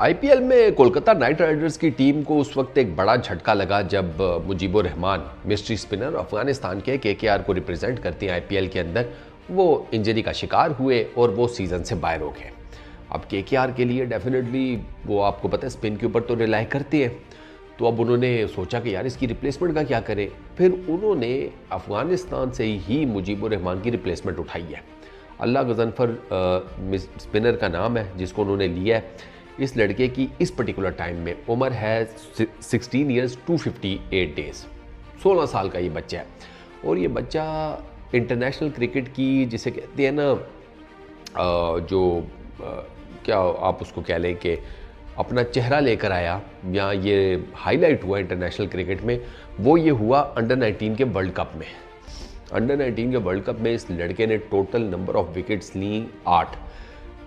IPL में Kolkata night Riders की team को उस वक्त एक बड़ा झटका लगा जब मुजीबुर रहमान मिस्ट्री स्पिनर अफगानिस्तान के केकेआर को रिप्रेजेंट करती हैं आईपीएल के अंदर, वो इंजरी का शिकार हुए और वो सीज़न से बाहर हो गए। अब केकेआर के लिए डेफिनेटली वो आपको पता है स्पिन के ऊपर तो रिलाई करती है, तो अब उन्होंने सोचा कि यार इसकी रिप्लेसमेंट का क्या करें। फिर उन्होंने अफगानिस्तान से ही मुजीबुर रहमान की रिप्लेसमेंट उठाई है। अल्लाह गजनफर स्पिनर का नाम है जिसको उन्होंने लिया है। इस लड़के की इस पर्टिकुलर टाइम में उम्र है 16 ईयर्स 258 डेज़, 16 साल का ये बच्चा है। और ये बच्चा इंटरनेशनल क्रिकेट की जिसे कहते हैं ना क्या आप उसको कह लें कि अपना चेहरा लेकर आया या ये हाईलाइट हुआ इंटरनेशनल क्रिकेट में, वो ये हुआ अंडर 19 के वर्ल्ड कप में। अंडर 19 के वर्ल्ड कप में इस लड़के ने टोटल नंबर ऑफ विकेट्स ली 8,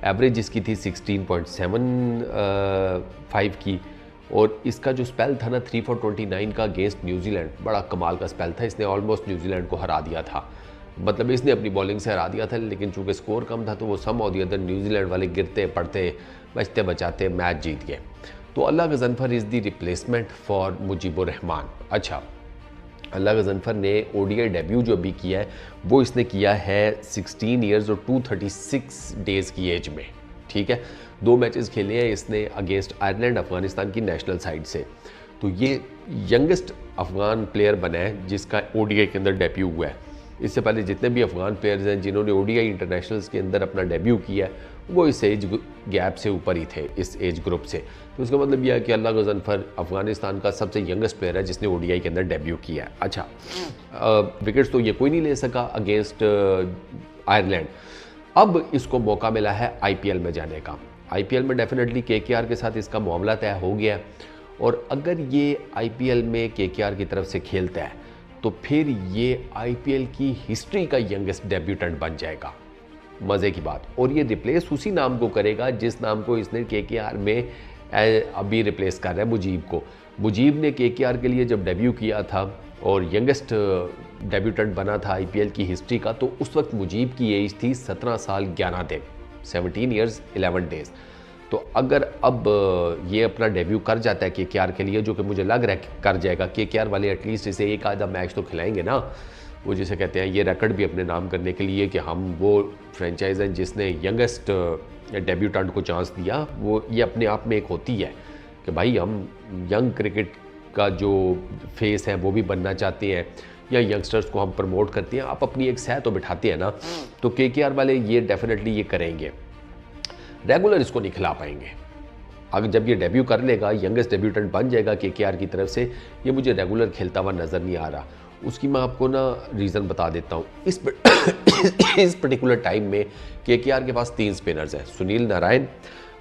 एवरेज इसकी थी 16.75 की। और इसका जो स्पेल था ना 3 for 29 का अगेंस्ट न्यूजीलैंड, बड़ा कमाल का स्पेल था। इसने ऑलमोस्ट न्यूजीलैंड को हरा दिया था, मतलब इसने अपनी बॉलिंग से हरा दिया था, लेकिन चूंकि स्कोर कम था तो वो some of the other New Zealand वाले गिरते पड़ते बचते बचाते मैच जीत गए। तो Allah Ghazanfar is the replacement for Mujeebur Rahman. अच्छा, अल्लाह गजनफर ने ओडीआई डेब्यू जो अभी किया है वो इसने किया है 16 ईयर्स और 236 डेज़ की एज में, ठीक है। 2 मैचेस खेले हैं इसने अगेंस्ट आयरलैंड, अफगानिस्तान की नेशनल साइड से। तो ये यंगेस्ट अफगान प्लेयर बना है जिसका ओडीआई के अंदर डेब्यू हुआ है। इससे पहले जितने भी अफगान प्लेयर्स हैं जिन्होंने ओडीआई इंटरनेशनल्स के अंदर अपना डेब्यू किया है वो इस एज गैप से ऊपर ही थे, इस एज ग्रुप से। तो इसका मतलब यह है कि अल्लाह गजनफर अफगानिस्तान का सबसे यंगेस्ट प्लेयर है जिसने ओडीआई के अंदर डेब्यू किया है। अच्छा, विकेट्स तो ये कोई नहीं ले सका अगेंस्ट आयरलैंड। अब इसको मौका मिला है आईपीएल में जाने का। आईपीएल में डेफिनेटली केकेआर के साथ इसका मामला तय हो गया, और अगर ये आईपीएल में केकेआर की तरफ से खेलता है तो फिर ये आईपीएल की हिस्ट्री का यंगेस्ट डेब्यूटेंट बन जाएगा। मज़े की बात। और ये रिप्लेस उसी नाम को करेगा जिस नाम को इसने केकेआर में अभी रिप्लेस कर रहा है, मुजीब को। मुजीब ने केकेआर के लिए जब डेब्यू किया था और यंगेस्ट डेब्यूटेंट बना था आईपीएल की हिस्ट्री का, तो उस वक्त मुजीब की एज थी 17 साल 11 दिन, 17 ईयर्स 11 डेज़। तो अगर अब ये अपना डेब्यू कर जाता है केकेआर के लिए, जो कि मुझे लग रहा है कर जाएगा, केकेआर वाले एटलीस्ट इसे एक आधा मैच तो खिलाएंगे ना। वो जिसे कहते हैं ये रिकॉर्ड भी अपने नाम करने के लिए कि हम वो फ्रेंचाइज हैं जिसने यंगेस्ट डेब्यूटेंट को चांस दिया, वो ये अपने आप में एक होती है कि भाई हम यंग क्रिकेट का जो फेस है वो भी बनना चाहते हैं, या यंगस्टर्स को हम प्रमोट करते हैं। आप अपनी एक सह तो बिठाते हैं ना, तो केकेआर वाले ये डेफिनेटली ये करेंगे। रेगुलर इसको नहीं खिला पाएंगे। अगर जब ये डेब्यू कर लेगा, यंगेस्ट डेब्यूटेंट बन जाएगा केकेआर की तरफ से, ये मुझे रेगुलर खेलता हुआ नज़र नहीं आ रहा। उसकी मैं आपको ना रीज़न बता देता हूँ। इस पर्टिकुलर टाइम में केकेआर के पास 3 स्पिनर्स हैं, सुनील नारायण,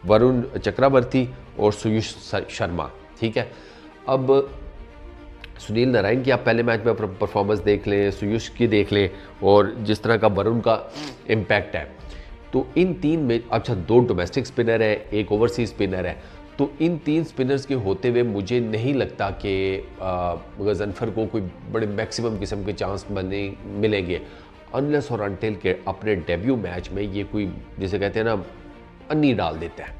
वरुण चक्रवर्ती और सुयुष शर्मा, ठीक है। अब सुनील नारायण की आप पहले मैच में परफॉर्मेंस देख लें, सुयुष की देख लें, और जिस तरह का वरुण का इम्पैक्ट है, तो इन 3 में अच्छा 2 डोमेस्टिक स्पिनर है, 1 ओवरसीज स्पिनर है। तो इन 3 स्पिनर्स के होते हुए मुझे नहीं लगता कि गजनफर को कोई बड़े मैक्सिमम किस्म के चांस मिलेंगे, अनलेस और अनटिल के अपने डेब्यू मैच में ये कोई जिसे कहते हैं ना अन्नी डाल देता है।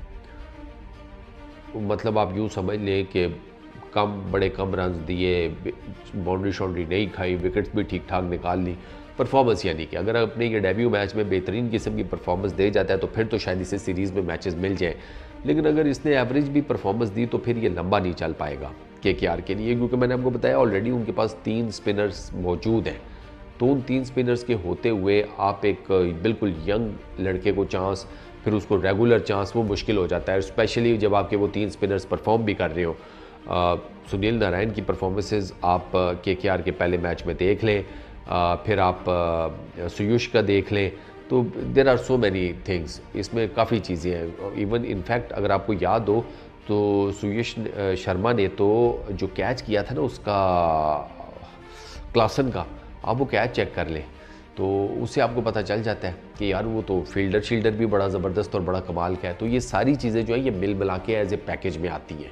मतलब आप यूँ समझ लें कि बड़े कम रन दिए, बाउंड्री शाउंड्री नहीं खाई, विकेट्स भी ठीक ठाक निकाल ली, परफॉर्मेंस यानी कि अगर अपने ये डेब्यू मैच में बेहतरीन किस्म की परफॉर्मेंस दे जाता है तो फिर तो शायद इसे सीरीज़ में मैचेस मिल जाएं। लेकिन अगर इसने एवरेज भी परफॉर्मेंस दी तो फिर ये लंबा नहीं चल पाएगा केकेआर के लिए, क्योंकि मैंने आपको बताया ऑलरेडी उनके पास 3 स्पिनर्स मौजूद हैं। तो उन 3 स्पिनर्स के होते हुए आप एक बिल्कुल यंग लड़के को चांस, फिर उसको रेगुलर चांस, वो मुश्किल हो जाता है, स्पेशली जब आपके वो 3 स्पिनर्स परफॉर्म भी कर रहे हो। सुनील नारायण की परफॉर्मेंसेस आप केकेआर के पहले मैच में देख लें, फिर आप सुयुष का देख लें, तो there are so many things, इसमें काफ़ी चीज़ें हैं। इवन इनफैक्ट अगर आपको याद हो तो सुयुष शर्मा ने तो जो कैच किया था ना उसका क्लासन का, आप वो कैच चेक कर लें तो उससे आपको पता चल जाता है कि यार वो तो फील्डर शील्डर भी बड़ा ज़बरदस्त और बड़ा कमाल का है। तो ये सारी चीज़ें जो है ये मिल मिला के एज ए पैकेज में आती हैं।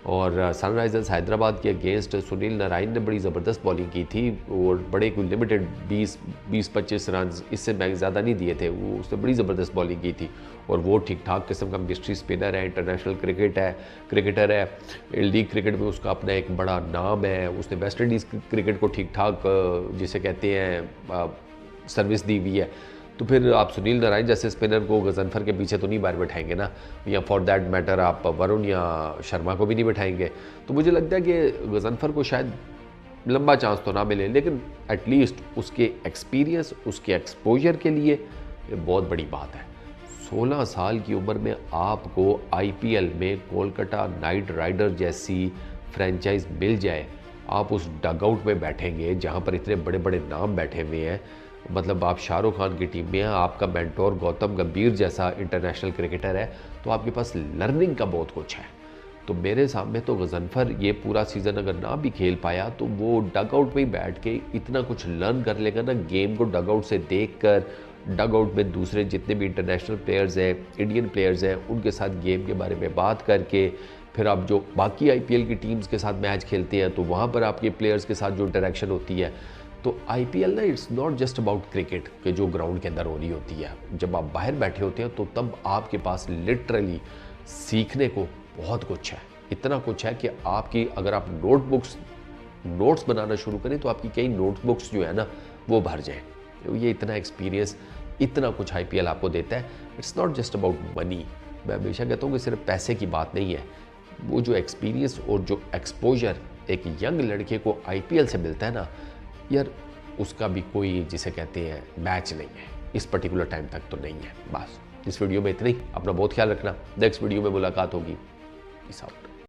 और सनराइज़र्स हैदराबाद के अगेंस्ट सुनील नारायण ने बड़ी ज़बरदस्त बॉलिंग की थी और बड़े कोई लिमिटेड 20-25 रन, इससे ज़्यादा नहीं दिए थे, वो उसने बड़ी ज़बरदस्त बॉलिंग की थी। और वो ठीक ठाक किस्म का मिस्ट्री स्पिनर है, इंटरनेशनल क्रिकेटर है, लीग क्रिकेट में उसका अपना एक बड़ा नाम है, उसने वेस्ट इंडीज़ क्रिकेट को ठीक ठाक जिसे कहते हैं सर्विस दी हुई है। तो फिर आप सुनील नारायण जैसे स्पिनर को गजनफर के पीछे तो नहीं बाहर बैठाएंगे ना, या फॉर दैट मैटर आप वरुण या शर्मा को भी नहीं बैठाएंगे। तो मुझे लगता है कि गजनफर को शायद लंबा चांस तो ना मिले, लेकिन एटलीस्ट उसके एक्सपीरियंस, उसके एक्सपोजर के लिए ये बहुत बड़ी बात है। 16 साल की उम्र में आपको आईपीएल में कोलकाता नाइट राइडर जैसी फ्रेंचाइज मिल जाए, आप उस डगआउट में बैठेंगे जहाँ पर इतने बड़े बड़े नाम बैठे हुए हैं। मतलब आप शाहरुख खान की टीम में हैं, आपका मेंटोर गौतम गंभीर जैसा इंटरनेशनल क्रिकेटर है, तो आपके पास लर्निंग का बहुत कुछ है। तो मेरे सामने तो गजनफर ये पूरा सीज़न अगर ना भी खेल पाया तो वो डगआउट में ही बैठ के इतना कुछ लर्न कर लेगा ना, गेम को डगआउट से देखकर, डगआउट में दूसरे जितने भी इंटरनेशनल प्लेयर्स हैं, इंडियन प्लेयर्स हैं, उनके साथ गेम के बारे में बात करके, फिर आप जो बाकी आईपीएल की टीम्स के साथ मैच खेलते हैं तो वहाँ पर आपके प्लेयर्स के साथ जो इंटरेक्शन होती है। तो आईपीएल ना it's not just about cricket के जो ग्राउंड के अंदर हो रही होती है। जब आप बाहर बैठे होते हैं तो तब आपके पास लिटरली सीखने को बहुत कुछ है। इतना कुछ है कि आपकी अगर आप नोट्स बनाना शुरू करें तो आपकी कई नोटबुक्स जो है ना वो भर जाएं। तो ये इतना एक्सपीरियंस, इतना कुछ आईपीएल आपको देता है। It's not just about money. मैं हमेशा कहता हूँ कि सिर्फ पैसे की बात नहीं है, वो जो एक्सपीरियंस और जो एक्सपोजर एक यंग लड़के को आईपीएल से मिलता है ना यार, उसका भी कोई जिसे कहते हैं मैच नहीं है, इस पर्टिकुलर टाइम तक तो नहीं है। बस इस वीडियो में इतना ही। अपना बहुत ख्याल रखना, नेक्स्ट वीडियो में मुलाकात होगी। Peace out.